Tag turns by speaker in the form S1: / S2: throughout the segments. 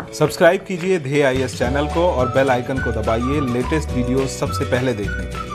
S1: Subscribe कीजिए ध्येय IAS channel को और बेल आइकन को दबाइए लेटेस्ट वीडियो सबसे पहले देखने के लिए।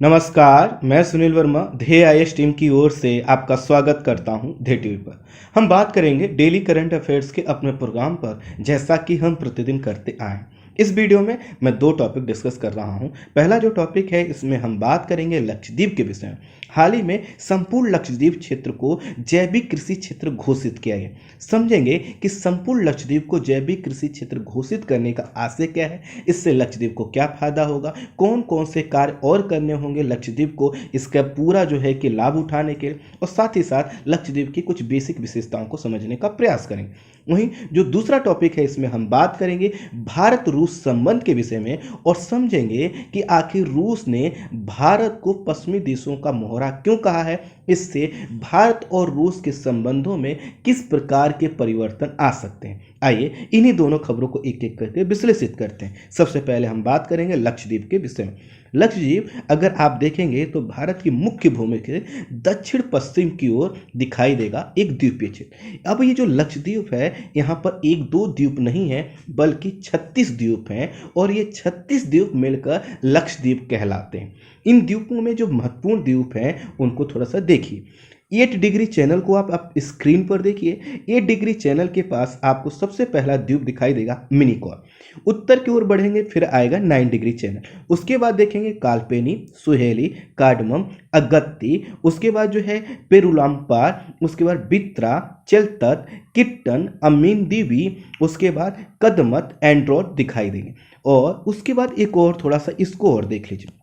S2: नमस्कार, मैं सुनील वर्मा ध्येय आईएएस टीम की ओर से आपका स्वागत करता हूं ध्येय टीवी पर। हम बात करेंगे डेली करंट अफेयर्स के अपने प्रोग्राम पर, जैसा कि हम प्रतिदिन करते आए। इस वीडियो में मैं दो टॉपिक डिस्कस कर रहा हूं। पहला जो टॉपिक है, इसमें हम बात करेंगे लक्षद्वीप के विषय में। हाल ही में संपूर्ण लक्षद्वीप क्षेत्र को जैविक कृषि क्षेत्र घोषित किया गया। समझेंगे कि संपूर्ण लक्षद्वीप को जैविक कृषि क्षेत्र घोषित करने का आशय क्या है, इससे लक्षद्वीप को क्या फायदा होगा, कौन कौन से कार्य और करने होंगे लक्षद्वीप को इसका पूरा जो है कि लाभ उठाने के, और साथ ही साथ लक्षद्वीप की कुछ बेसिक विशेषताओं को समझने का प्रयास करेंगे। वहीं जो दूसरा टॉपिक है, इसमें हम बात करेंगे भारत रूस संबंध के विषय में और समझेंगे कि आखिर रूस ने भारत को पश्चिमी देशों का मोहरा क्यों कहा है, इससे भारत और रूस के संबंधों में किस प्रकार के परिवर्तन आ सकते हैं। आइए इन्हीं दोनों खबरों को एक एक करके विश्लेषित करते हैं। सबसे पहले हम बात करेंगे लक्षद्वीप के विषय में। लक्षद्वीप अगर आप देखेंगे तो भारत की मुख्य भूमि के दक्षिण पश्चिम की ओर दिखाई देगा एक द्वीपीय क्षेत्र। अब ये जो लक्षद्वीप है, यहाँ पर एक दो द्वीप नहीं है बल्कि 36 द्वीप हैं और ये 36 द्वीप मिलकर लक्षद्वीप कहलाते हैं। इन द्वीपों में जो महत्वपूर्ण द्वीप हैं उनको थोड़ा सा देखिए। 8 डिग्री चैनल को आप स्क्रीन पर देखिए। 8 डिग्री चैनल के पास आपको सबसे पहला द्वीप दिखाई देगा मिनिकॉय। उत्तर की ओर बढ़ेंगे फिर आएगा 9 डिग्री चैनल। उसके बाद देखेंगे कालपेनी, सुहेली, कार्डमम, अगत्ती, उसके बाद जो है पेरुलाम्पार, उसके बाद बित्रा, चलतत, किट्टन, अमीन दीवी, उसके बाद कदमत, एंड्रोट दिखाई देंगे। और उसके बाद एक और थोड़ा सा इसको और देख लीजिए।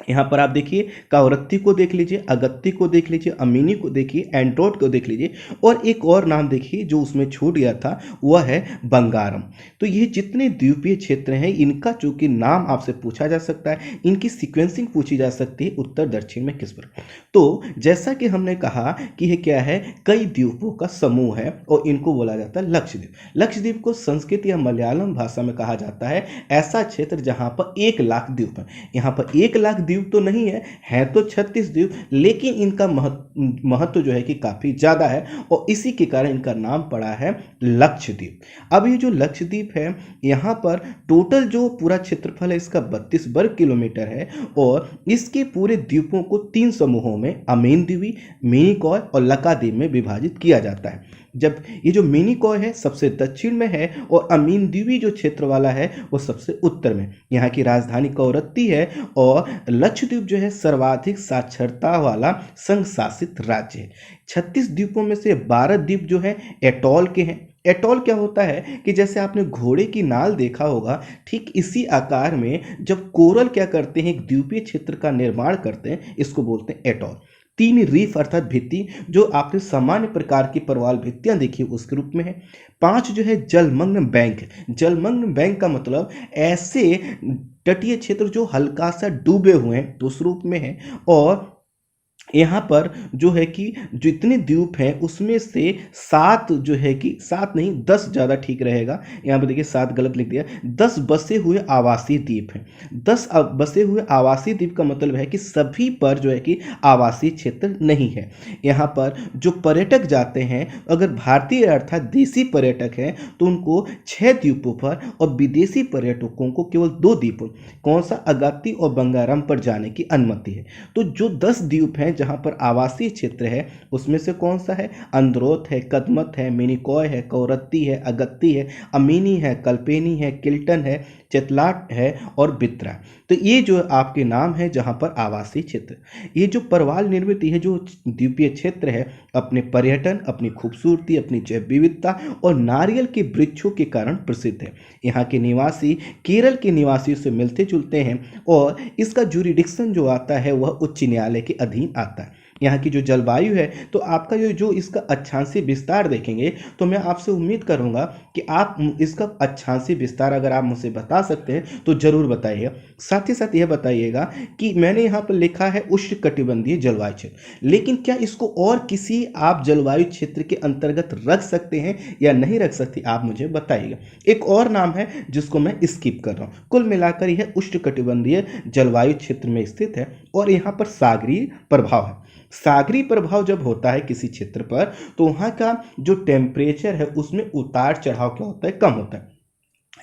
S2: यहाँ पर आप देखिए कावरत्ती को देख लीजिए, अगत्ती को देख लीजिए, अमीनी को देखिए, एंड्रोट को देख लीजिए, और एक और नाम देखिए जो उसमें छूट गया था, वह है बंगारम। तो ये जितने द्वीपीय क्षेत्र हैं, इनका चूंकि नाम आपसे पूछा जा सकता है, इनकी सीक्वेंसिंग पूछी जा सकती है उत्तर दक्षिण में किस प्रकार। तो जैसा कि हमने कहा कि ये क्या है, कई द्वीपों का समूह है और इनको बोला जाता है लक्षद्वीप। लक्षद्वीप को संस्कृत या मलयालम भाषा में कहा जाता है ऐसा क्षेत्र जहाँ पर 1 लाख द्वीप है। यहाँ पर 1 लाख द्वीप तो नहीं है तो 36 द्वीप, लेकिन इनका महत्व जो है कि काफी ज्यादा है और इसी के कारण इनका नाम पड़ा है लक्षद्वीप। अब ये जो लक्षद्वीप है, यहाँ पर टोटल जो पूरा क्षेत्रफल है इसका 32 वर्ग किलोमीटर है और इसके पूरे द्वीपों को 3 समूहों में अमीन द्वीप, मिनिकॉय और लकाद्वीप में विभाजित किया जाता है। जब ये जो मिनिकॉय है सबसे दक्षिण में है और अमीन द्वीपी जो क्षेत्र वाला है वो सबसे उत्तर में। यहाँ की राजधानी कवरत्ती है और लक्षद्वीप जो है सर्वाधिक साक्षरता वाला संघ शासित राज्य है। 36 द्वीपों में से 12 द्वीप जो है एटॉल के हैं। एटॉल क्या होता है कि जैसे आपने घोड़े की नाल देखा होगा, ठीक इसी आकार में जब कोरल क्या करते हैं, एक द्वीपीय क्षेत्र का निर्माण करते हैं, इसको बोलते हैं एटॉल। 3 रीफ अर्थात भित्ति, जो आपने सामान्य प्रकार की परवाल भित्तियां देखी उसके रूप में है। 5 जो है जलमग्न बैंक है। जलमग्न बैंक का मतलब ऐसे तटीय क्षेत्र जो हल्का सा डूबे हुए हैं उस रूप में है। और यहाँ पर जो है कि जितने द्वीप हैं उसमें से 7 जो है कि 7 नहीं 10 ज़्यादा ठीक रहेगा, यहाँ पर देखिए 7 गलत लिख दिया, 10 बसे हुए आवासीय द्वीप हैं। 10 बसे हुए आवासीय द्वीप का मतलब है कि सभी पर जो है कि आवासीय क्षेत्र नहीं है। यहाँ पर जो पर्यटक जाते हैं, अगर भारतीय अर्थात देसी पर्यटक हैं तो उनको 6 द्वीपों पर और विदेशी पर्यटकों को केवल 2 द्वीपों, कौन सा, अगत्ती और बंगारम पर जाने की अनुमति है। तो जो 10 द्वीप हैं जहां पर आवासीय क्षेत्र है उसमें से कौन सा है, अंद्रोथ है, कदमत है, मिनिकॉय है, कवरत्ती है, अगत्ती है, अमीनी है, कल्पेनी है, किल्टन है, चेतलाट है और बित्रा। तो ये जो आपके नाम है जहां पर आवासीय क्षेत्र। ये जो परवाल निर्मित है जो द्वीपीय क्षेत्र है, अपने पर्यटन, अपनी खूबसूरती, अपनी जैव विविधता और नारियल के वृक्षों के कारण प्रसिद्ध है। यहाँ के निवासी केरल के निवासियों से मिलते जुलते हैं और इसका जुरिडिक्शन जो आता है वह उच्च न्यायालय के अधीन आता है। यहाँ की जो जलवायु है, तो आपका जो इसका अक्षांशीय विस्तार देखेंगे तो मैं आपसे उम्मीद करूँगा कि आप इसका अक्षांशीय विस्तार अगर आप मुझे बता सकते हैं तो ज़रूर बताइएगा। साथ ही साथ यह बताइएगा कि मैंने यहाँ पर लिखा है उष्णकटिबंधीय जलवायु क्षेत्र, लेकिन क्या इसको और किसी आप जलवायु क्षेत्र के अंतर्गत रख सकते हैं या नहीं रख सकते, आप मुझे बताइएगा। एक और नाम है जिसको मैं स्किप कर रहा हूँ। कुल मिलाकर यह उष्णकटिबंधीय जलवायु क्षेत्र में स्थित है और यहाँ पर सागरीय प्रभाव है। सागरीय प्रभाव जब होता है किसी क्षेत्र पर तो वहाँ का जो टेम्परेचर है उसमें उतार चढ़ाव क्या होता है, कम होता है।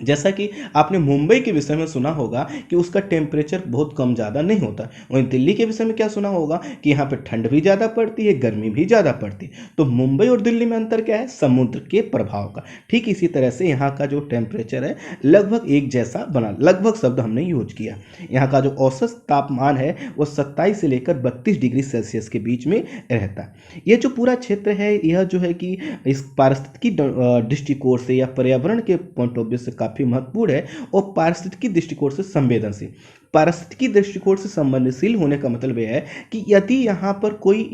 S2: जैसा कि आपने मुंबई के विषय में सुना होगा कि उसका टेम्परेचर बहुत कम ज़्यादा नहीं होता। वहीं दिल्ली के विषय में क्या सुना होगा कि यहाँ पे ठंड भी ज़्यादा पड़ती है, गर्मी भी ज़्यादा पड़ती है। तो मुंबई और दिल्ली में अंतर क्या है, समुद्र के प्रभाव का। ठीक इसी तरह से यहाँ का जो टेम्परेचर है लगभग एक जैसा बना, लगभग शब्द हमने यूज किया। यहाँ का जो औसत तापमान है वो 27 से लेकर 32 डिग्री सेल्सियस के बीच में रहता है। ये जो पूरा क्षेत्र है यह जो है कि इस पारिस्थितिकी दृष्टिकोण से या पर्यावरण के पॉइंट ऑफ व्यू से काफी महत्वपूर्ण है और पारिस्थितिकी दृष्टिकोण से संवेदनशील। पारिस्थितिकी दृष्टिकोण से संवेदनशील होने का मतलब यह है कि यदि यहाँ पर कोई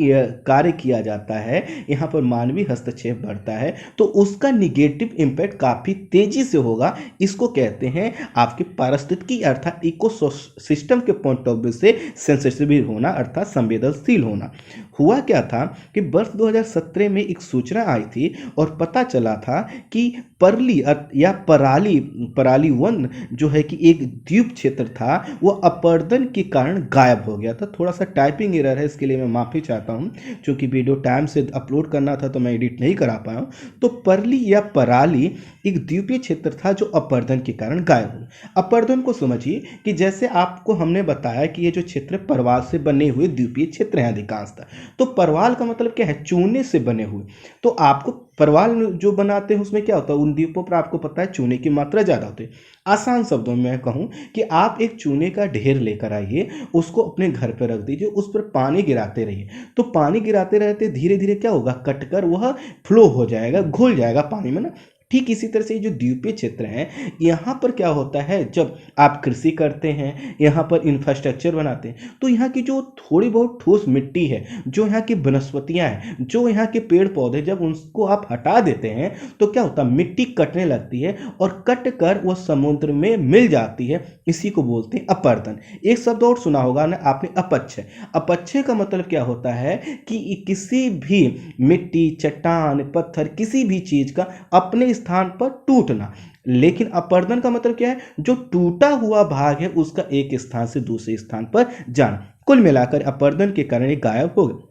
S2: कार्य किया जाता है, यहाँ पर मानवीय हस्तक्षेप बढ़ता है तो उसका निगेटिव इम्पैक्ट काफ़ी तेजी से होगा। इसको कहते हैं आपके पारिस्थितिकी अर्थात इकोसिस्टम के पॉइंट ऑफ व्यू से सेंसिटिव होना अर्थात संवेदनशील होना। हुआ क्या था कि वर्ष 2017 में एक सूचना आई थी और पता चला था कि परली या पराली वन जो है कि एक द्वीप क्षेत्र था वो अपर्दन के कारण गायब हो गया था। थोड़ा सा टाइपिंग एरर है, इसके लिए मैं माफ़ी चाहता हूँ, क्योंकि वीडियो टाइम से अपलोड करना था तो मैं एडिट नहीं करा पाया हूँ। तो परली या पराली एक द्वीपीय क्षेत्र था जो अपर्दन के कारण गायब हो गया। अपर्दन को समझिए कि जैसे आपको हमने बताया कि ये जो क्षेत्र परवाल से बने हुए द्वीपीय क्षेत्र हैं अधिकांशतः। तो परवाल का मतलब क्या है, चूने से बने हुए। तो आपको परवाल जो बनाते हैं उसमें क्या होता है, उन द्वीपों पर आपको पता है चूने की मात्रा ज़्यादा होती है। आसान शब्दों में मैं कहूँ कि आप एक चूने का ढेर लेकर आइए, उसको अपने घर पर रख दीजिए, उस पर पानी गिराते रहिए। तो पानी गिराते रहते धीरे धीरे क्या होगा, कटकर वह फ्लो हो जाएगा, घुल जाएगा पानी में ना। ठीक इसी तरह से ये जो द्वीपीय क्षेत्र हैं यहाँ पर क्या होता है, जब आप कृषि करते हैं, यहाँ पर इंफ्रास्ट्रक्चर बनाते हैं, तो यहाँ की जो थोड़ी बहुत ठोस मिट्टी है, जो यहाँ की वनस्पतियाँ हैं, जो यहाँ के पेड़ पौधे, जब उनको आप हटा देते हैं तो क्या होता है, मिट्टी कटने लगती है और कट कर वह समुद्र में मिल जाती है। इसी को बोलते हैं अपर्दन। एक शब्द और सुना होगा ना आपने, अपक्षय। अपक्षय का मतलब क्या होता है कि किसी भी मिट्टी, चट्टान, पत्थर, किसी भी चीज का अपने स्थान पर टूटना। लेकिन अपर्दन का मतलब क्या है, जो टूटा हुआ भाग है उसका एक स्थान से दूसरे स्थान पर जाना। कुल मिलाकर अपर्दन के कारण ये गायब हो गए।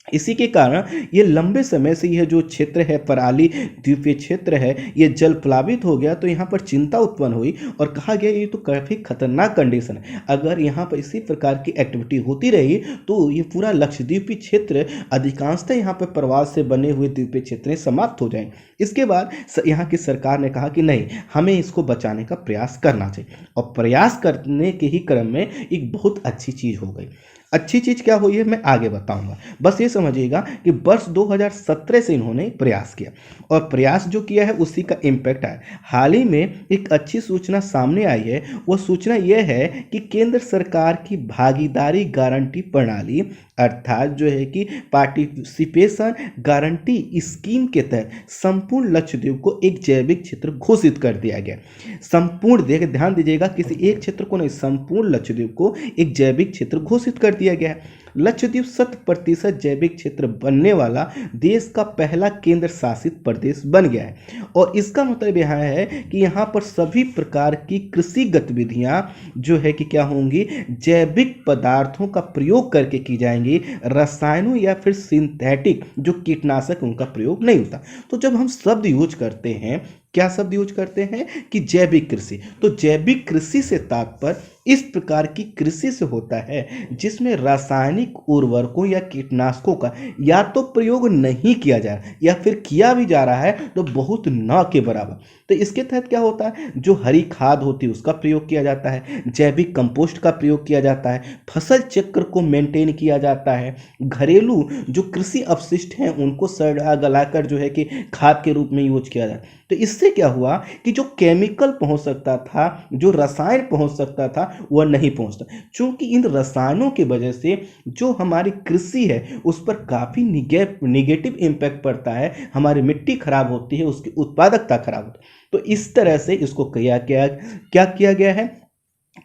S2: इसी के कारण ये लंबे समय से यह जो क्षेत्र है, पराली द्वीपीय क्षेत्र है, ये जल प्लावित हो गया। तो यहाँ पर चिंता उत्पन्न हुई और कहा गया ये तो काफ़ी खतरनाक कंडीशन है। अगर यहाँ पर इसी प्रकार की एक्टिविटी होती रही तो ये पूरा लक्षद्वीपी क्षेत्र अधिकांशतः यहाँ पर प्रवाल से बने हुए द्वीपीय क्षेत्र समाप्त हो जाएंगे। इसके बाद यहाँ की सरकार ने कहा कि नहीं, हमें इसको बचाने का प्रयास करना चाहिए। और प्रयास करने के ही क्रम में एक बहुत अच्छी चीज़ हो गई। अच्छी चीज़ क्या हुई है मैं आगे बताऊंगा। बस ये समझिएगा कि वर्ष 2017 से इन्होंने प्रयास किया और प्रयास जो किया है उसी का इम्पैक्ट आया। हाल ही में एक अच्छी सूचना सामने आई है। वो सूचना यह है कि केंद्र सरकार की भागीदारी गारंटी प्रणाली अर्थात जो है कि पार्टिसिपेशन गारंटी स्कीम के तहत संपूर्ण लक्षद्वीप को एक जैविक क्षेत्र घोषित कर दिया गया। संपूर्ण, ध्यान दीजिएगा, किसी एक क्षेत्र को नहीं, संपूर्ण लक्षद्वीप को एक जैविक क्षेत्र घोषित कर दिया गया है। लक्षद्वीप 100% जैविक क्षेत्र बनने वाला देश का पहला केंद्र शासित प्रदेश बन गया है। और इसका मतलब यह है कि यहाँ पर सभी प्रकार की कृषि गतिविधियाँ जो है कि क्या होंगी, जैविक पदार्थों का प्रयोग करके की जाएंगी। रसायनों या फिर सिंथेटिक जो कीटनाशक उनका प्रयोग नहीं होता। तो जब हम शब्द यूज करते हैं, क्या शब्द यूज करते हैं कि जैविक कृषि, तो जैविक कृषि से तात्पर्य इस प्रकार की कृषि से होता है जिसमें रासायनिक उर्वरकों या कीटनाशकों का या तो प्रयोग नहीं किया जा रहा है या फिर किया भी जा रहा है तो बहुत न के बराबर। तो इसके तहत क्या होता है, जो हरी खाद होती है उसका प्रयोग किया जाता है, जैविक कंपोस्ट का प्रयोग किया जाता है, फसल चक्र को मेंटेन किया जाता है, घरेलू जो कृषि अपशिष्ट हैं उनको सड़ा गलाकर जो है कि खाद के रूप में यूज किया जाता है। तो इससे क्या हुआ कि जो केमिकल पहुंच सकता था, जो रसायन पहुंच सकता था, वह नहीं पहुंचता, क्योंकि इन रसायनों की वजह से जो हमारी कृषि है उस पर काफ़ी निगेटिव इम्पैक्ट पड़ता है, हमारी मिट्टी खराब होती है, उसकी उत्पादकता खराब होती है। तो इस तरह से इसको क्या किया गया है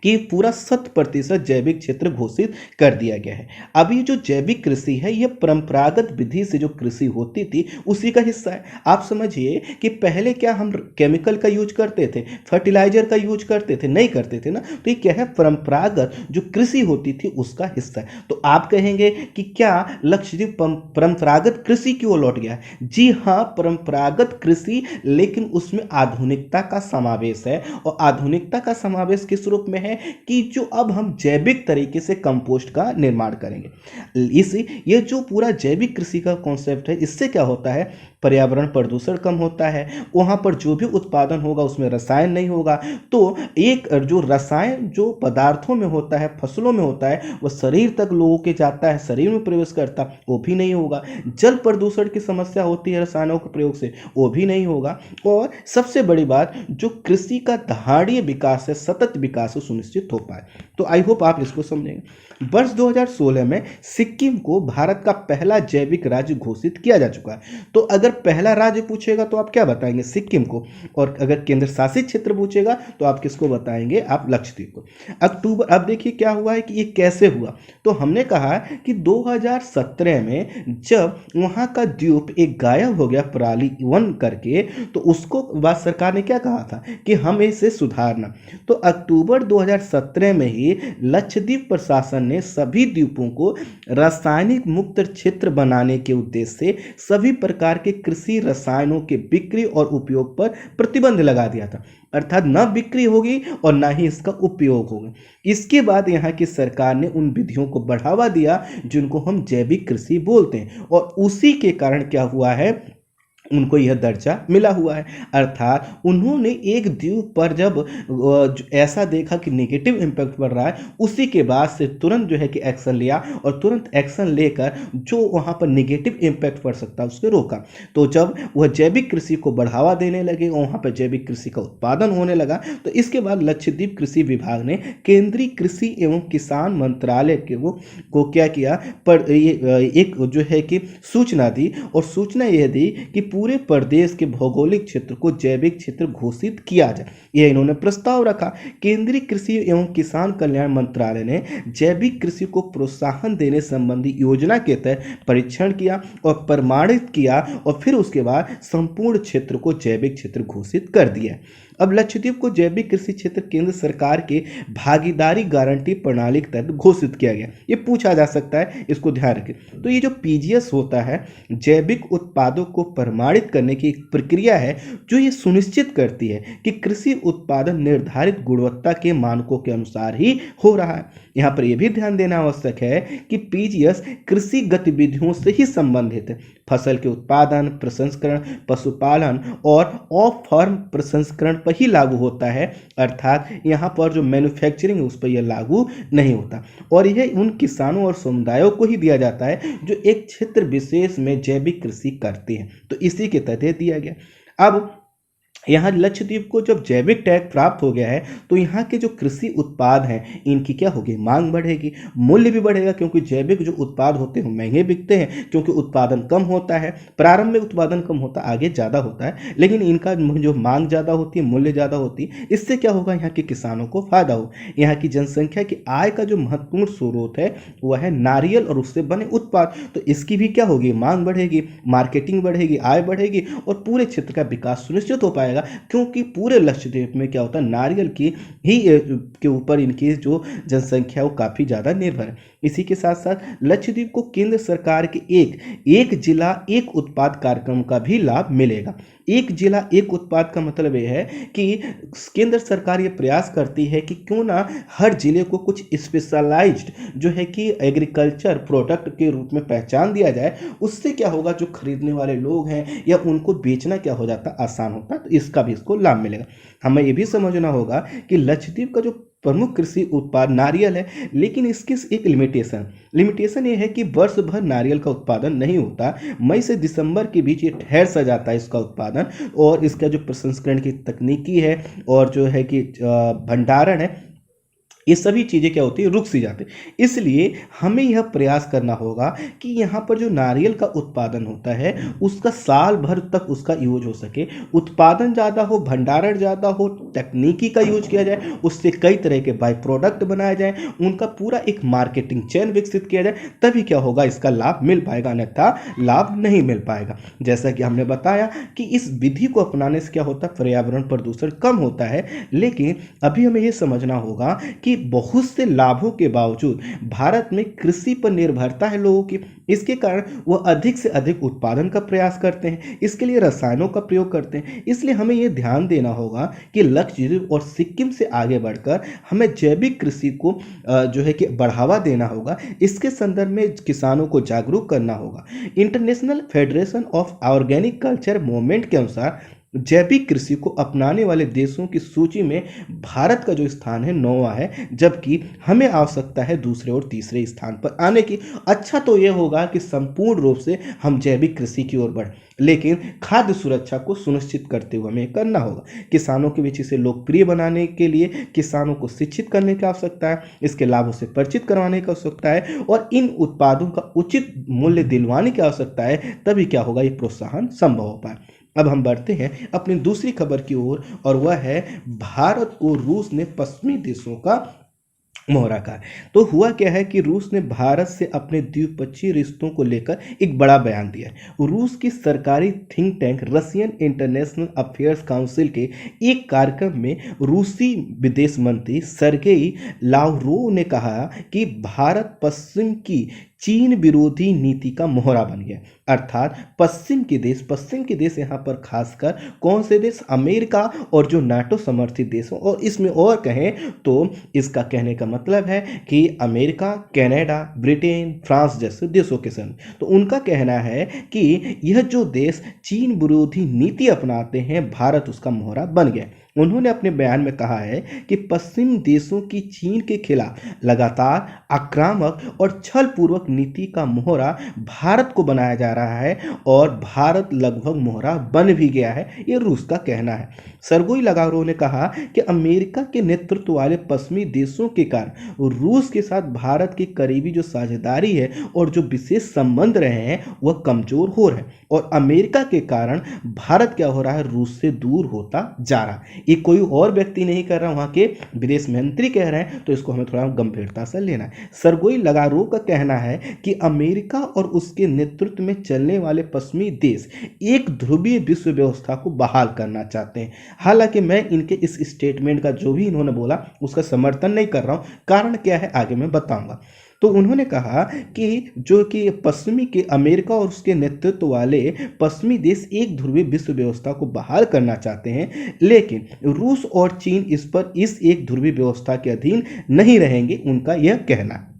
S2: कि पूरा 100% जैविक क्षेत्र घोषित कर दिया गया है। अब ये जो जैविक कृषि है, ये परंपरागत विधि से जो कृषि होती थी उसी का हिस्सा है। आप समझिए कि पहले क्या हम केमिकल का यूज करते थे, फर्टिलाइजर का यूज करते थे? नहीं करते थे ना। तो ये क्या है, परंपरागत जो कृषि होती थी उसका हिस्सा है। तो आप कहेंगे कि क्या लक्षद्वीप परंपरागत कृषि की ओर लौट गया है? जी हाँ, परंपरागत कृषि, लेकिन उसमें आधुनिकता का समावेश है। और आधुनिकता का समावेश किस रूप में है कि जो अब हम जैविक तरीके से कंपोस्ट का निर्माण करेंगे। ये जो पूरा जैविक कृषि का कॉन्सेप्ट है, इससे क्या होता है, पर्यावरण प्रदूषण कम होता है, वहाँ पर जो भी उत्पादन होगा उसमें रसायन नहीं होगा। तो एक जो रसायन जो पदार्थों में होता है, फसलों में होता है, वह शरीर तक लोगों के जाता है, शरीर में प्रवेश करता, वो भी नहीं होगा। जल प्रदूषण की समस्या होती है रसायनों के प्रयोग से, वो भी नहीं होगा। और सबसे बड़ी बात, जो कृषि का दहाड़ीय विकास है, सतत विकास सुनिश्चित हो पाए। तो आई होप आप इसको समझेंगे। वर्ष 2016 में सिक्किम को भारत का पहला जैविक राज्य घोषित किया जा चुका है। तो अगर पहला राज्य पूछेगा तो आप क्या बताएंगे? सिक्किम को। और अगर केंद्र शासित क्षेत्र पूछेगा तो आप किसको बताएंगे? आप लक्षद्वीप को। अक्टूबर, अब देखिए क्या हुआ है कि ये कैसे हुआ। तो हमने कहा कि 2017 में जब वहाँ का द्वीप एक गायब हो गया पराली वन करके, तो उसको बाद सरकार ने क्या कहा था कि हम इसे सुधारना। तो अक्टूबर 2017 में ही लक्षद्वीप प्रशासन ने सभी द्वीपों को रासायनिक मुक्त क्षेत्र बनाने के उद्देश्य से सभी प्रकार के कृषि रसायनों के बिक्री और उपयोग पर प्रतिबंध लगा दिया था। अर्थात न बिक्री होगी और ना ही इसका उपयोग होगा। इसके बाद यहाँ की सरकार ने उन विधियों को बढ़ावा दिया जिनको हम जैविक कृषि बोलते हैं, और उसी के कारण क्या हुआ है, उनको यह दर्जा मिला हुआ है। अर्थात उन्होंने एक द्वीप पर जब ऐसा देखा कि नेगेटिव इम्पैक्ट पड़ रहा है, उसी के बाद से तुरंत जो है कि एक्शन लिया, और तुरंत एक्शन लेकर जो वहाँ पर नेगेटिव इम्पैक्ट पड़ सकता है उसको रोका। तो जब वह जैविक कृषि को बढ़ावा देने लगे, वहाँ पर जैविक कृषि का उत्पादन होने लगा, तो इसके बाद लक्षद्वीप कृषि विभाग ने केंद्रीय कृषि एवं किसान मंत्रालय को क्या किया, पर एक जो है कि सूचना दी, और सूचना यह दी कि पूरे प्रदेश के भौगोलिक क्षेत्र को जैविक क्षेत्र घोषित किया जाए। यह इन्होंने प्रस्ताव रखा। केंद्रीय कृषि एवं किसान कल्याण मंत्रालय ने जैविक कृषि को प्रोत्साहन देने संबंधी योजना के तहत परीक्षण किया और प्रमाणित किया, और फिर उसके बाद संपूर्ण क्षेत्र को जैविक क्षेत्र घोषित कर दिया। अब लक्षद्वीप को जैविक कृषि क्षेत्र केंद्र सरकार के भागीदारी गारंटी प्रणाली के तहत घोषित किया गया। ये पूछा जा सकता है, इसको ध्यान रखें। तो ये जो पीजीएस होता है, जैविक उत्पादों को प्रमाणित करने की एक प्रक्रिया है जो ये सुनिश्चित करती है कि कृषि उत्पादन निर्धारित गुणवत्ता के मानकों के अनुसार ही हो रहा है। यहाँ पर यह भी ध्यान देना आवश्यक है कि पीजीएस कृषि गतिविधियों से ही संबंधित है। फसल के उत्पादन, प्रसंस्करण, पशुपालन और ऑफ फार्म प्रसंस्करण पर ही लागू होता है। अर्थात यहाँ पर जो मैन्युफैक्चरिंग है उस पर यह लागू नहीं होता, और यह उन किसानों और समुदायों को ही दिया जाता है जो एक क्षेत्र विशेष में जैविक कृषि करते हैं। तो इसी के तहत दिया गया। अब यहाँ लक्षद्वीप को जब जैविक टैग प्राप्त हो गया है, तो यहाँ के जो कृषि उत्पाद हैं इनकी क्या होगी, मांग बढ़ेगी, मूल्य भी बढ़ेगा, क्योंकि जैविक जो उत्पाद होते हैं महंगे बिकते हैं, क्योंकि उत्पादन कम होता है। प्रारंभ में उत्पादन कम होता है, आगे ज़्यादा होता है, लेकिन इनका जो मांग ज़्यादा होती है, मूल्य ज़्यादा होती है। इससे क्या होगा, यहाँ के किसानों को फायदा हो। यहाँ की जनसंख्या की आय का जो महत्वपूर्ण स्रोत है वह है नारियल और उससे बने उत्पाद। तो इसकी भी क्या होगी, मांग बढ़ेगी, मार्केटिंग बढ़ेगी, आय बढ़ेगी, और पूरे क्षेत्र का विकास सुनिश्चित हो पाएगा, क्योंकि पूरे लक्षद्वीप में क्या होता है, नारियल की ही के ऊपर इनकी जो जनसंख्या वो काफ़ी ज़्यादा निर्भर है। इसी के साथ साथ लक्षद्वीप को केंद्र सरकार के एक जिला एक उत्पाद कार्यक्रम का भी लाभ मिलेगा। एक जिला एक उत्पाद का मतलब यह है कि केंद्र सरकार ये प्रयास करती है कि क्यों ना हर जिले को कुछ स्पेशलाइज्ड जो है कि एग्रीकल्चर प्रोडक्ट के रूप में पहचान दिया जाए। उससे क्या होगा, जो खरीदने वाले लोग हैं या उनको बेचना क्या हो जाता, आसान होता है। तो इसका भी इसको लाभ मिलेगा। हमें ये भी समझना होगा कि लक्षद्वीप का जो प्रमुख कृषि उत्पाद नारियल है, लेकिन इसकी एक लिमिटेशन ये है कि वर्ष भर नारियल का उत्पादन नहीं होता। मई से दिसंबर के बीच ये ठहर सा जाता है इसका उत्पादन, और इसका जो प्रसंस्करण की तकनीकी है और जो है कि भंडारण है, ये सभी चीज़ें क्या होती है, रुक सी जाती है। इसलिए हमें यह प्रयास करना होगा कि यहाँ पर जो नारियल का उत्पादन होता है उसका साल भर तक उसका यूज हो सके, उत्पादन ज़्यादा हो, भंडारण ज़्यादा हो, तकनीकी का यूज किया जाए, उससे कई तरह के बाई प्रोडक्ट बनाए जाए, उनका पूरा एक मार्केटिंग चेन विकसित किया जाए, तभी क्या होगा, इसका लाभ मिल पाएगा, अन्यथा लाभ नहीं मिल पाएगा। जैसा कि हमने बताया कि इस विधि को अपनाने से क्या होता है, पर्यावरण प्रदूषण कम होता है। लेकिन अभी हमें ये समझना होगा कि बहुत से लाभों के बावजूद भारत में कृषि पर निर्भरता है लोगों की। इसके कारण वह अधिक से अधिक उत्पादन का प्रयास करते हैं, इसके लिए रसायनों का प्रयोग करते हैं। इसलिए हमें यह ध्यान देना होगा कि लक्षद्वीप और सिक्किम से आगे बढ़कर हमें जैविक कृषि को जो है कि बढ़ावा देना होगा। इसके संदर्भ में किसानों को जागरूक करना होगा। International federation of organic culture movement के अनुसार जैविक कृषि को अपनाने वाले देशों की सूची में भारत का जो स्थान है 9वां है, जबकि हमें आवश्यकता है दूसरे और तीसरे स्थान पर आने की। अच्छा तो यह होगा कि संपूर्ण रूप से हम जैविक कृषि की ओर बढ़ें, लेकिन खाद्य सुरक्षा को सुनिश्चित करते हुए हमें करना होगा। किसानों के बीच इसे लोकप्रिय बनाने के लिए किसानों को शिक्षित करने की आवश्यकता है, इसके लाभों से परिचित करवाने की आवश्यकता है, और इन उत्पादों का उचित मूल्य दिलवाने की आवश्यकता है। तभी क्या होगा, ये प्रोत्साहन संभव हो पाए। अब हम बढ़ते हैं अपनी दूसरी खबर की ओर, और वह है भारत को रूस ने पश्चिमी देशों का मोहरा कहा। तो हुआ क्या है कि रूस ने भारत से अपने द्विपक्षीय रिश्तों को लेकर एक बड़ा बयान दिया है। रूस की सरकारी think tank Russian international affairs council के एक कार्यक्रम में रूसी विदेश मंत्री सर्गेई लावरोव ने कहा कि भारत पश्चिम की चीन विरोधी नीति का मोहरा बन गया। अर्थात पश्चिम के देश यहाँ पर खासकर कौन से देश, अमेरिका और जो नाटो समर्थित देश हो, और इसमें और कहें तो इसका कहने का मतलब है कि अमेरिका, कनाडा, ब्रिटेन, फ्रांस जैसे देशों के संग, तो उनका कहना है कि यह जो देश चीन विरोधी नीति अपनाते हैं, भारत उसका मोहरा बन गया। उन्होंने अपने बयान में कहा है कि पश्चिम देशों की चीन के खिलाफ लगातार आक्रामक और छलपूर्वक नीति का मोहरा भारत को बनाया जा रहा है, और भारत लगभग मोहरा बन भी गया है, ये रूस का कहना है। सर्गेई लावरोव ने कहा कि अमेरिका के नेतृत्व वाले पश्चिमी देशों के कारण रूस के साथ भारत की करीबी जो साझेदारी है और जो विशेष संबंध रहे हैं वह कमजोर हो रहे हैं, और अमेरिका के कारण भारत क्या हो रहा है, रूस से दूर होता जा रहा है। ये कोई और व्यक्ति नहीं कर रहा, वहाँ के विदेश मंत्री कह रहे हैं, तो इसको हमें थोड़ा गंभीरता से लेना है। सर्गेई लावरोव का कहना है कि अमेरिका और उसके नेतृत्व में चलने वाले पश्चिमी देश एक ध्रुवीय विश्व व्यवस्था को बहाल करना चाहते हैं। हालांकि मैं इनके इस स्टेटमेंट का जो भी इन्होंने बोला उसका समर्थन नहीं कर रहा हूँ, कारण क्या है आगे मैं बताऊंगा। तो उन्होंने कहा कि जो कि पश्चिमी के अमेरिका और उसके नेतृत्व वाले पश्चिमी देश एक ध्रुवीय विश्व व्यवस्था को बहाल करना चाहते हैं, लेकिन रूस और चीन इस एक ध्रुवीय व्यवस्था के अधीन नहीं रहेंगे, उनका यह कहना है।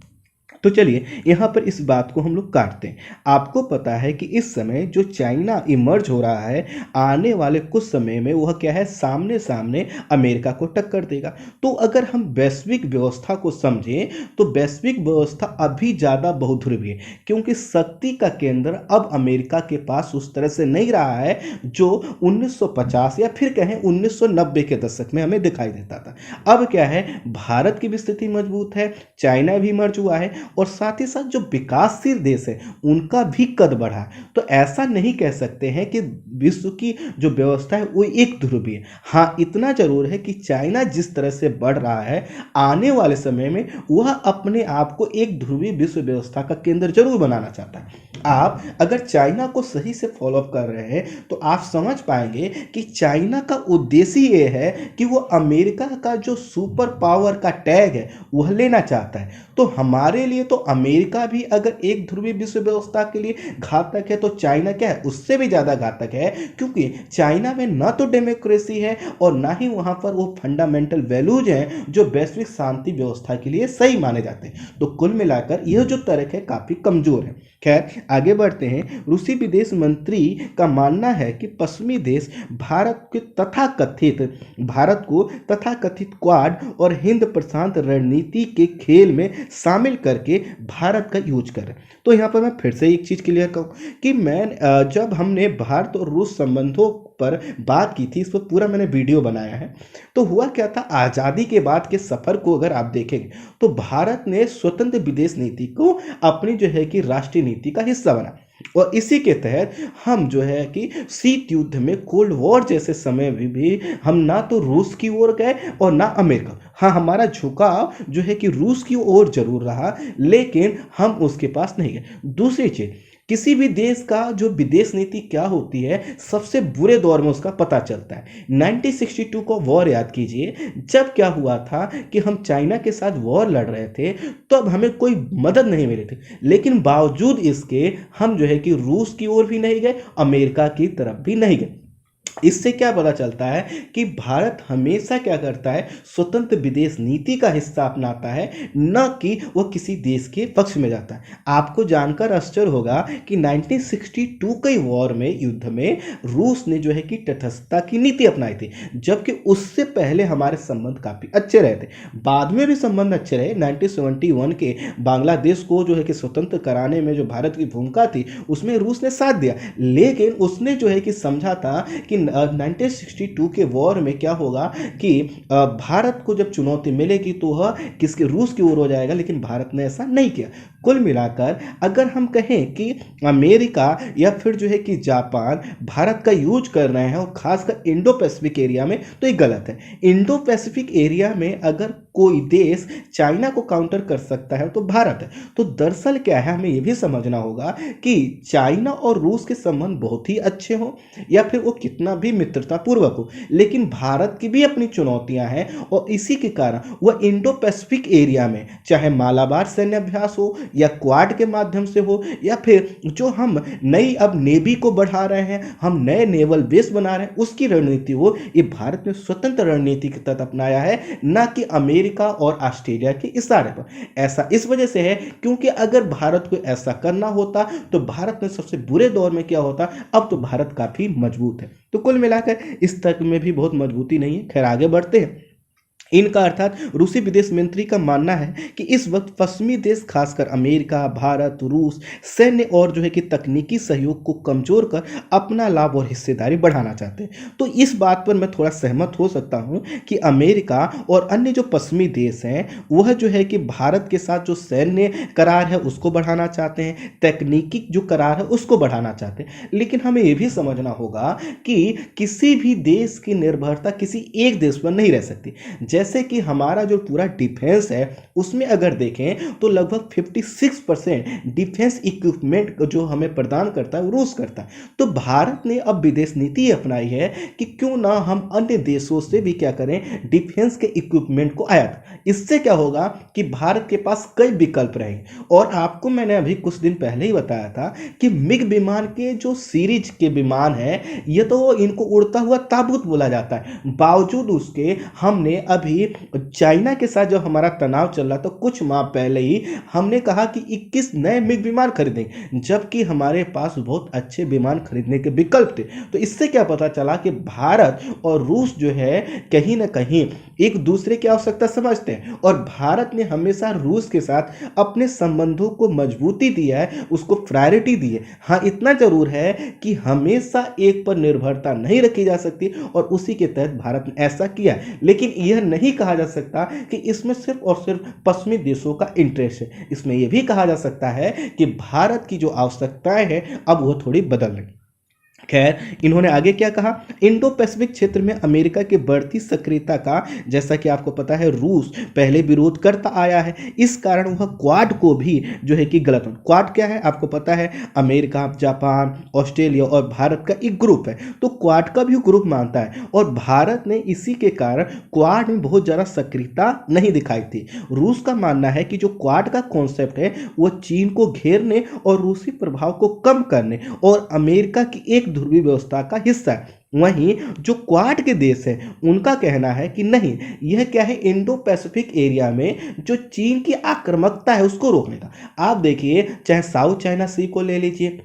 S2: तो चलिए यहाँ पर इस बात को हम लोग काटते हैं। आपको पता है कि इस समय जो चाइना इमर्ज हो रहा है, आने वाले कुछ समय में वह क्या है, सामने सामने अमेरिका को टक्कर देगा। तो अगर हम वैश्विक व्यवस्था को समझें तो वैश्विक व्यवस्था अभी ज़्यादा बहुध्रुवीय है, क्योंकि शक्ति का केंद्र अब अमेरिका के पास उस तरह से नहीं रहा है जो 1950 या फिर कहें 1990 के दशक में हमें दिखाई देता था। अब क्या है, भारत की भी स्थिति मजबूत है, चाइना भी इमर्ज हुआ है, और साथ ही साथ जो विकासशील देश है उनका भी कद बढ़ा है। तो ऐसा नहीं कह सकते हैं कि विश्व की जो व्यवस्था है वो एक ध्रुवीय है। हाँ, इतना जरूर है कि चाइना जिस तरह से बढ़ रहा है, आने वाले समय में वह अपने आप को एक ध्रुवीय विश्व व्यवस्था का केंद्र जरूर बनाना चाहता है। आप अगर चाइना को सही से फॉलो अप कर रहे हैं तो आप समझ पाएंगे कि चाइना का उद्देश्य ये है कि वो अमेरिका का जो सुपर पावर का टैग है वह लेना चाहता है। तो हमारे लिए तो अमेरिका भी अगर एक ध्रुवीय विश्व व्यवस्था के लिए घातक है, तो चाइना क्या है, उससे भी ज़्यादा घातक है, क्योंकि चाइना में ना तो डेमोक्रेसी है और ना ही वहाँ पर वो फंडामेंटल वैल्यूज हैं जो वैश्विक शांति व्यवस्था के लिए सही माने जाते हैं। तो कुल मिलाकर यह जो तर्क है काफ़ी कमज़ोर है। खैर आगे बढ़ते हैं। रूसी विदेश मंत्री का मानना है कि पश्चिमी देश भारत को तथाकथित क्वाड और हिंद प्रशांत रणनीति के खेल में शामिल करके भारत का यूज कर रहे हैं। तो यहाँ पर मैं फिर से एक चीज़ क्लियर कहूँ कि जब हमने भारत और रूस संबंधों पर बात की थी, इस पर पूरा मैंने वीडियो बनाया है। तो हुआ क्या था, आज़ादी के बाद के सफ़र को अगर आप देखेंगे तो भारत ने स्वतंत्र विदेश नीति को अपनी जो है कि राष्ट्रीय नीति का हिस्सा बना, और इसी के तहत हम जो है कि शीत युद्ध में, कोल्ड वॉर जैसे समय में भी हम ना तो रूस की ओर गए और ना अमेरिका। हाँ, हमारा झुकाव जो है कि रूस की ओर जरूर रहा, लेकिन हम उसके पास नहीं गए। दूसरी चीज़, किसी भी देश का जो विदेश नीति क्या होती है, सबसे बुरे दौर में उसका पता चलता है। 1962 का वॉर याद कीजिए, जब क्या हुआ था कि हम चाइना के साथ वॉर लड़ रहे थे, तो अब हमें कोई मदद नहीं मिली थी, लेकिन बावजूद इसके हम जो है कि रूस की ओर भी नहीं गए, अमेरिका की तरफ भी नहीं गए। इससे क्या पता चलता है कि भारत हमेशा क्या करता है, स्वतंत्र विदेश नीति का हिस्सा अपनाता है, न कि वह किसी देश के पक्ष में जाता है। आपको जानकर आश्चर्य होगा कि 1962 के वॉर में, युद्ध में, रूस ने जो है कि तटस्थता की नीति अपनाई थी, जबकि उससे पहले हमारे संबंध काफ़ी अच्छे रहे थे। बाद में भी संबंध अच्छे रहे। 1971 के बांग्लादेश को जो है कि स्वतंत्र कराने में जो भारत की भूमिका थी, उसमें रूस ने साथ दिया, लेकिन उसने जो है कि समझा था कि 1962 के वॉर में क्या होगा कि भारत को जब चुनौती मिलेगी तो वह किसके, रूस की ओर हो जाएगा, लेकिन भारत ने ऐसा नहीं किया। कुल मिलाकर अगर हम कहें कि अमेरिका या फिर जो है कि जापान भारत का यूज कर रहे हैं, और खासकर इंडो पैसिफिक एरिया में, तो ये गलत है। इंडो पैसिफिक एरिया में अगर कोई देश चाइना को काउंटर कर सकता है तो भारत है। तो दरअसल क्या है, हमें यह भी समझना होगा कि चाइना और रूस के संबंध बहुत ही अच्छे हों या फिर वो कितना भी मित्रतापूर्वक हो, लेकिन भारत की भी अपनी चुनौतियां हैं, और इसी के कारण वह इंडो पैसिफिक एरिया में, चाहे मालाबार सैन्य अभ्यास हो या क्वाड के माध्यम से हो, या फिर जो हम नई अब नेवी को बढ़ा रहे हैं, हम नए नेवल बेस बना रहे हैं, उसकी रणनीति हो, ये भारत ने स्वतंत्र रणनीति के तहत अपनाया है, न कि अमेरिका और ऑस्ट्रेलिया के इशारे पर। ऐसा इस वजह से है क्योंकि अगर भारत को ऐसा करना होता तो भारत में सबसे बुरे दौर में क्या होता, अब तो भारत काफी मजबूत है। तो कुल मिलाकर इस तर्क में भी बहुत मजबूती नहीं है। खैर आगे बढ़ते हैं। इनका अर्थात रूसी विदेश मंत्री का मानना है कि इस वक्त पश्चिमी देश, खासकर अमेरिका, भारत, रूस सैन्य और जो है कि तकनीकी सहयोग को कमजोर कर अपना लाभ और हिस्सेदारी बढ़ाना चाहते हैं। तो इस बात पर मैं थोड़ा सहमत हो सकता हूं कि अमेरिका और अन्य जो पश्चिमी देश हैं वह जो है कि भारत के साथ जो सैन्य करार है उसको बढ़ाना चाहते हैं, तकनीकी जो करार है उसको बढ़ाना चाहते हैं। लेकिन हमें यह भी समझना होगा कि किसी भी देश की निर्भरता किसी एक देश पर नहीं रह सकती। जैसे कि हमारा जो पूरा डिफेंस है उसमें अगर देखें तो लगभग 56% डिफेंस इक्विपमेंट जो हमें प्रदान करता है वो रूस करता है। तो भारत ने अब विदेश नीति अपनाई है कि क्यों ना हम अन्य देशों से भी क्या करें, डिफेंस के इक्विपमेंट को आयात। इससे क्या होगा कि भारत के पास कई विकल्प रहेंगे। और आपको मैंने अभी कुछ दिन पहले ही बताया था कि मिग विमान के जो सीरीज के विमान है, ये तो इनको उड़ता हुआ ताबूत बोला जाता है। बावजूद उसके हमने अभी चाइना के साथ जब हमारा तनाव चल रहा था कुछ माह पहले ही हमने कहा कि 21 नए मिग विमान खरीदेंगे, जबकि हमारे पास बहुत अच्छे विमान खरीदने के विकल्प थे। तो इससे क्या पता चला कि भारत और रूस जो है कहीं ना कहीं एक दूसरे की आवश्यकता समझते हैं, और भारत ने हमेशा रूस के साथ अपने संबंधों को मजबूती दिया है, उसको प्रायोरिटी दी है। हाँ, इतना जरूर है कि हमेशा एक पर निर्भरता नहीं रखी जा सकती, और उसी के तहत भारत ने ऐसा किया। लेकिन यह नहीं कहा जा सकता कि इसमें सिर्फ और सिर्फ पश्चिमी देशों का इंटरेस्ट है। इसमें यह भी कहा जा सकता है कि भारत की जो आवश्यकताएं हैं अब वह थोड़ी बदल रही। खैर, इन्होंने आगे क्या कहा, इंडो पैसिफिक क्षेत्र में अमेरिका की बढ़ती सक्रियता का, जैसा कि आपको पता है, रूस पहले विरोध करता आया है। इस कारण वह क्वाड को भी जो है कि गलत। क्वाड क्या है आपको पता है, अमेरिका, जापान, ऑस्ट्रेलिया और भारत का एक ग्रुप है। तो क्वाड का भी ग्रुप मानता है, और भारत ने इसी के कारण क्वाड में बहुत ज़्यादा सक्रियता नहीं दिखाई थी। रूस का मानना है कि जो क्वाड का कॉन्सेप्ट है वह चीन को घेरने और रूसी प्रभाव को कम करने और अमेरिका की एक ध्रुवीय व्यवस्था का हिस्सा है। वहीं जो क्वाड के देश हैं उनका कहना है कि नहीं, यह क्या है, इंडो पैसिफिक एरिया में जो चीन की आक्रामकता है उसको रोकने का। आप देखिए, चाहे साउथ चाइना सी को ले लीजिए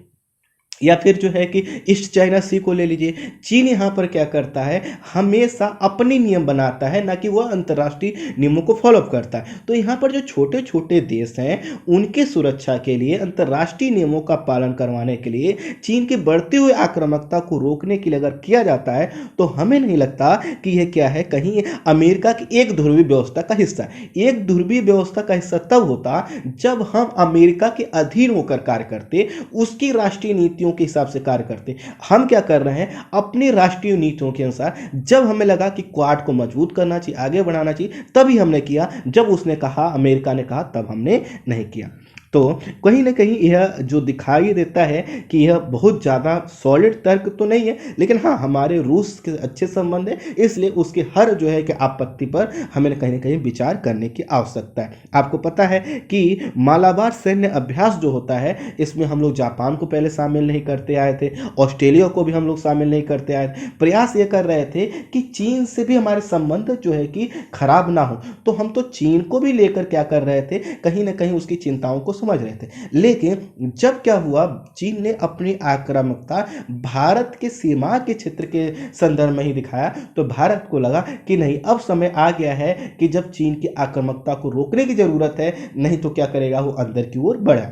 S2: या फिर जो है कि ईस्ट चाइना सी को ले लीजिए, चीन यहाँ पर क्या करता है, हमेशा अपने नियम बनाता है, ना कि वह अंतर्राष्ट्रीय नियमों को फॉलो करता है। तो यहाँ पर जो छोटे छोटे देश हैं उनके सुरक्षा के लिए, अंतर्राष्ट्रीय नियमों का पालन करवाने के लिए, चीन की बढ़ती हुई आक्रामकता को रोकने के लिए अगर किया जाता है तो हमें नहीं लगता कि यह क्या है, कहीं अमेरिका की एक ध्रुवीय व्यवस्था का हिस्सा है। एक ध्रुवीय व्यवस्था का हिस्सा तब होता जब हम अमेरिका के अधीन होकर कार्य करते, उसकी राष्ट्रीय नीतियों के हिसाब से कार्य करते। हम क्या कर रहे हैं, अपनी राष्ट्रीय नीतियों के अनुसार, जब हमें लगा कि क्वाड को मजबूत करना चाहिए, आगे बढ़ाना चाहिए, तभी हमने किया। जब उसने कहा, अमेरिका ने कहा, तब हमने नहीं किया। तो कहीं ना कहीं यह जो दिखाई देता है कि यह बहुत ज़्यादा सॉलिड तर्क तो नहीं है, लेकिन हाँ, हमारे रूस के अच्छे संबंध है, इसलिए उसके हर जो है कि आपत्ति पर हमें कहीं ना कहीं विचार करने की आवश्यकता है। आपको पता है कि मालाबार सैन्य अभ्यास जो होता है, इसमें हम लोग जापान को पहले शामिल नहीं करते आए थे, ऑस्ट्रेलिया को भी हम लोग शामिल नहीं करते आए थे। प्रयास ये कर रहे थे कि चीन से भी हमारे संबंध जो है कि खराब ना हो, तो हम तो चीन को भी लेकर क्या कर रहे थे, कहीं ना कहीं उसकी चिंताओं को समझ रहे थे। लेकिन जब क्या हुआ, चीन ने अपनी आक्रामकता भारत के सीमा के क्षेत्र के संदर्भ में ही दिखाया, तो भारत को लगा कि नहीं, अब समय आ गया है कि जब चीन की आक्रामकता को रोकने की जरूरत है, नहीं तो क्या करेगा, वो अंदर की ओर बढ़ा।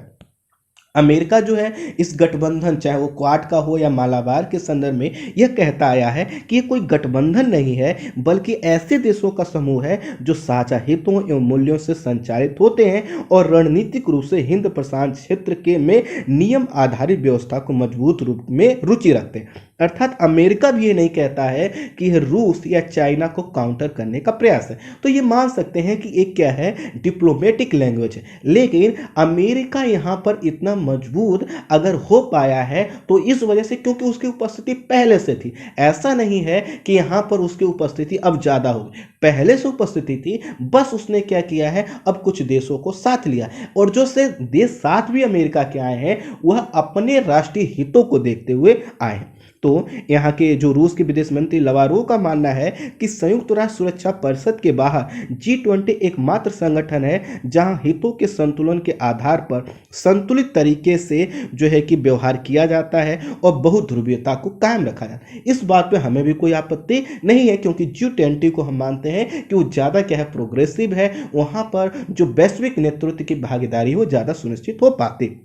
S2: अमेरिका जो है इस गठबंधन, चाहे वो क्वाड का हो या मालाबार के संदर्भ में, यह कहता आया है कि ये कोई गठबंधन नहीं है, बल्कि ऐसे देशों का समूह है जो साझा हितों एवं मूल्यों से संचालित होते हैं और रणनीतिक रूप से हिंद प्रशांत क्षेत्र के में नियम आधारित व्यवस्था को मजबूत रूप में रुचि रखते हैं। अर्थात अमेरिका भी ये नहीं कहता है कि यह रूस या चाइना को काउंटर करने का प्रयास है। तो ये मान सकते हैं कि एक क्या है, डिप्लोमेटिक लैंग्वेज है। लेकिन अमेरिका यहाँ पर इतना मजबूत अगर हो पाया है तो इस वजह से, क्योंकि उसकी उपस्थिति पहले से थी। ऐसा नहीं है कि यहाँ पर उसकी उपस्थिति अब ज़्यादा होगी, पहले से उपस्थिति थी, बस उसने क्या किया है, अब कुछ देशों को साथ लिया, और जो से देश साथ भी अमेरिका के आए हैं वह अपने राष्ट्रीय हितों को देखते हुए आए हैं। तो यहाँ के जो रूस के विदेश मंत्री लवारोव का मानना है कि संयुक्त राष्ट्र सुरक्षा परिषद के बाहर G20 एकमात्र संगठन है जहां हितों के संतुलन के आधार पर संतुलित तरीके से जो है कि व्यवहार किया जाता है और बहुध्रुवीयता को कायम रखा जाता है। इस बात पे हमें भी कोई आपत्ति नहीं है, क्योंकि G20 को हम मानते हैं कि वो ज़्यादा क्या है, प्रोग्रेसिव है, वहाँ पर जो वैश्विक नेतृत्व की भागीदारी हो ज़्यादा सुनिश्चित हो पाती।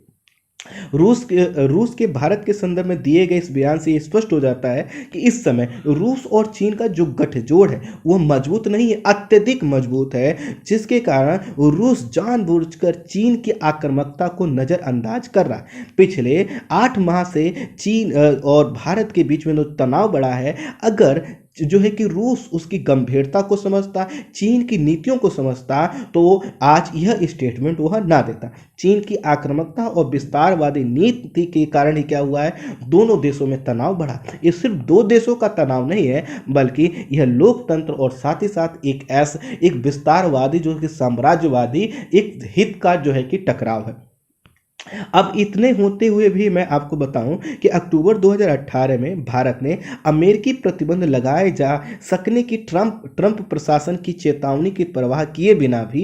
S2: रूस के भारत के संदर्भ में दिए गए इस बयान से स्पष्ट हो जाता है कि इस समय रूस और चीन का जो गठजोड़ है वो मजबूत नहीं है, अत्यधिक मजबूत है, जिसके कारण रूस जानबूझकर चीन की आक्रामकता को नज़रअंदाज कर रहा है। पिछले 8 माह से चीन और भारत के बीच में जो तनाव बढ़ा है, अगर जो है कि रूस उसकी गंभीरता को समझता, चीन की नीतियों को समझता, तो आज यह स्टेटमेंट वह ना देता। चीन की आक्रामकता और विस्तारवादी नीति के कारण ही क्या हुआ है, दोनों देशों में तनाव बढ़ा। ये सिर्फ दो देशों का तनाव नहीं है, बल्कि यह लोकतंत्र और साथ ही साथ एक विस्तारवादी जो कि साम्राज्यवादी एक हित का जो है कि टकराव है। अब इतने होते हुए भी मैं आपको बताऊं कि अक्टूबर 2018 में भारत ने अमेरिकी प्रतिबंध लगाए जा सकने की ट्रंप प्रशासन की चेतावनी की परवाह किए बिना भी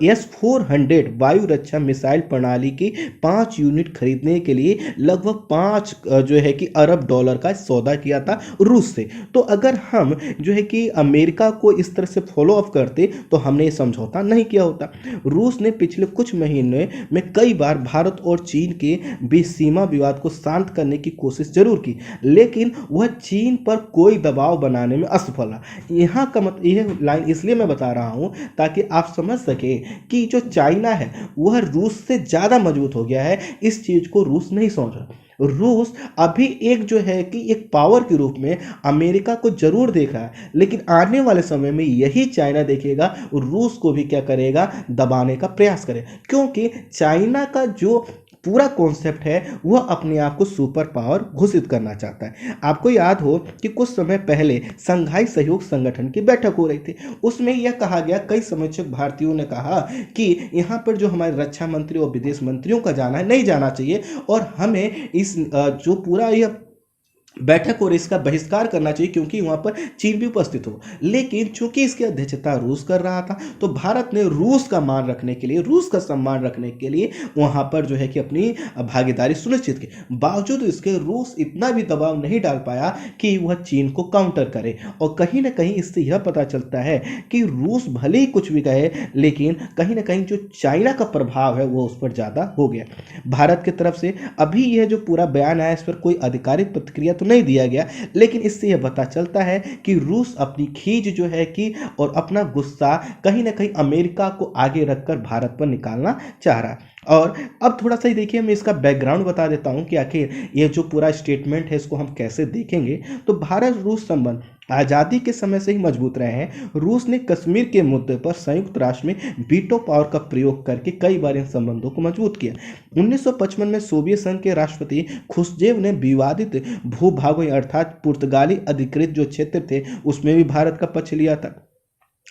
S2: S-400 वायु रक्षा मिसाइल प्रणाली की 5 यूनिट खरीदने के लिए लगभग 5 जो है कि अरब डॉलर का सौदा किया था रूस से। तो अगर हम जो है कि अमेरिका को इस तरह से फॉलो अप करते तो हमने ये समझौता नहीं किया होता। रूस ने पिछले कुछ महीने में कई बार भारत और चीन के बीच सीमा विवाद को शांत करने की कोशिश जरूर की, लेकिन वह चीन पर कोई दबाव बनाने में असफल रहा। यहाँ का मतलब यह लाइन इसलिए मैं बता रहा हूँ ताकि आप समझ सके कि जो चाइना है वह रूस से ज़्यादा मजबूत हो गया है। इस चीज़ को रूस नहीं समझ रहा। रूस अभी एक जो है कि एक पावर के रूप में अमेरिका को जरूर देख रहा है, लेकिन आने वाले समय में यही चाइना देखेगा, रूस को भी क्या करेगा, दबाने का प्रयास करेगा, क्योंकि चाइना का जो पूरा कॉन्सेप्ट है वह अपने आप को सुपर पावर घोषित करना चाहता है। आपको याद हो कि कुछ समय पहले संघाई सहयोग संगठन की बैठक हो रही थी, उसमें यह कहा गया, कई समीक्षक भारतीयों ने कहा कि यहाँ पर जो हमारे रक्षा मंत्री और विदेश मंत्रियों का जाना है नहीं जाना चाहिए, और हमें इस जो पूरा यह बैठक और इसका बहिष्कार करना चाहिए क्योंकि वहाँ पर चीन भी उपस्थित हो। लेकिन चूंकि इसकी अध्यक्षता रूस कर रहा था तो भारत ने रूस का मान रखने के लिए, रूस का सम्मान रखने के लिए वहाँ पर जो है कि अपनी भागीदारी सुनिश्चित की। बावजूद इसके रूस इतना भी दबाव नहीं डाल पाया कि वह चीन को काउंटर करे। और कहीं ना कहीं इससे यह पता चलता है कि रूस भले ही कुछ भी कहे लेकिन कहीं ना कहीं जो चाइना का प्रभाव है वो उस पर ज़्यादा हो गया। भारत की तरफ से अभी यह जो पूरा बयान आया इस पर कोई आधिकारिक प्रतिक्रिया तो नहीं दिया गया, लेकिन इससे यह पता चलता है कि रूस अपनी खींच जो है कि और अपना गुस्सा कहीं ना कहीं अमेरिका को आगे रखकर भारत पर निकालना चाह रहा है। और अब थोड़ा सा ही देखिए, मैं इसका बैकग्राउंड बता देता हूं कि आखिर ये जो पूरा स्टेटमेंट है इसको हम कैसे देखेंगे। तो भारत रूस संबंध आज़ादी के समय से ही मजबूत रहे हैं। रूस ने कश्मीर के मुद्दे पर संयुक्त राष्ट्र में वीटो पावर का प्रयोग करके कई बार इन संबंधों को मजबूत किया। 1955 में सोवियत संघ के राष्ट्रपति खुश्चेव ने विवादित भूभागों अर्थात पुर्तगाली अधिकृत जो क्षेत्र थे उसमें भी भारत का पक्ष लिया था।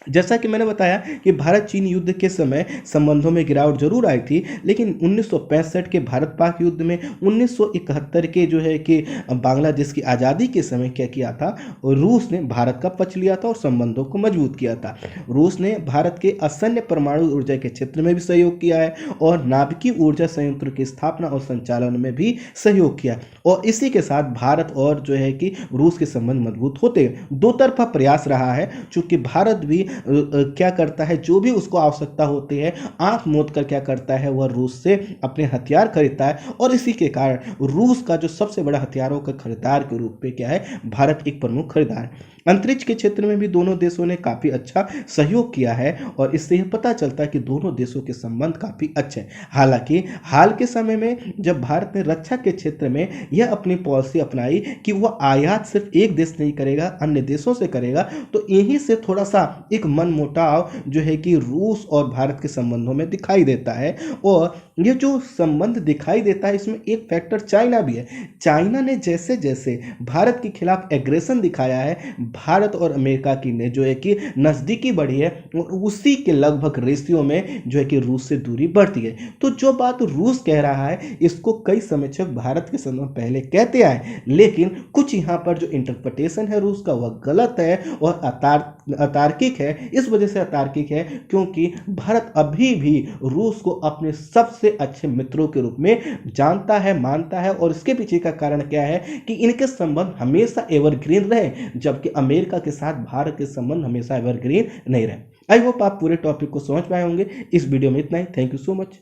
S2: जैसा कि मैंने बताया कि भारत चीन युद्ध के समय संबंधों में गिरावट जरूर आई थी, लेकिन 1965 के भारत पाक युद्ध में, 1971 के जो है कि बांग्लादेश की आज़ादी के समय क्या किया था, रूस ने भारत का पक्ष लिया था और संबंधों को मजबूत किया था। रूस ने भारत के असैन्य परमाणु ऊर्जा के क्षेत्र में भी सहयोग किया है और नाभिकीय ऊर्जा संयंत्र की स्थापना और संचालन में भी सहयोग किया। और इसी के साथ भारत और जो है कि रूस के संबंध मजबूत होते गए। दो तरफा प्रयास रहा है, चूंकि भारत भी क्या करता है, जो भी उसको आवश्यकता होती है आंख मूंद कर क्या करता है, वह रूस से अपने हथियार खरीदता है। और इसी के कारण रूस का जो सबसे बड़ा हथियारों का खरीदार के रूप में क्या है, भारत एक प्रमुख खरीदार है। अंतरिक्ष के क्षेत्र में भी दोनों देशों ने काफी अच्छा सहयोग किया है और इससे यह पता चलता है कि दोनों देशों के संबंध काफी अच्छे हैं। हालांकि हाल के समय में जब भारत ने रक्षा के क्षेत्र में यह अपनी पॉलिसी अपनाई कि वह आयात सिर्फ एक देश नहीं करेगा, अन्य देशों से करेगा, तो यहीं से थोड़ा सा एक मनमुटाव जो है कि रूस और भारत के संबंधों में दिखाई देता है। और ये जो संबंध दिखाई देता है इसमें एक फैक्टर चाइना भी है। चाइना ने जैसे जैसे भारत के खिलाफ एग्रेशन दिखाया है, भारत और अमेरिका की ने जो है कि नज़दीकी बढ़ी है और उसी के लगभग रेशियो में जो है कि रूस से दूरी बढ़ती है। तो जो बात रूस कह रहा है इसको कई समीक्षक भारत के संबंध में पहले कहते आए, लेकिन कुछ यहाँ पर जो इंटरप्रिटेशन है रूस का वह गलत है और अतार्किक है। इस वजह से अतार्किक है क्योंकि भारत अभी भी रूस को अपने सबसे अच्छे मित्रों के रूप में जानता है, मानता है। और इसके पीछे का कारण क्या है कि इनके संबंध हमेशा एवरग्रीन रहे, जबकि अमेरिका के साथ भारत के संबंध हमेशा एवरग्रीन नहीं रहे। आई होप आप पूरे टॉपिक को समझ पाए होंगे। इस वीडियो में इतना ही। Thank you so much.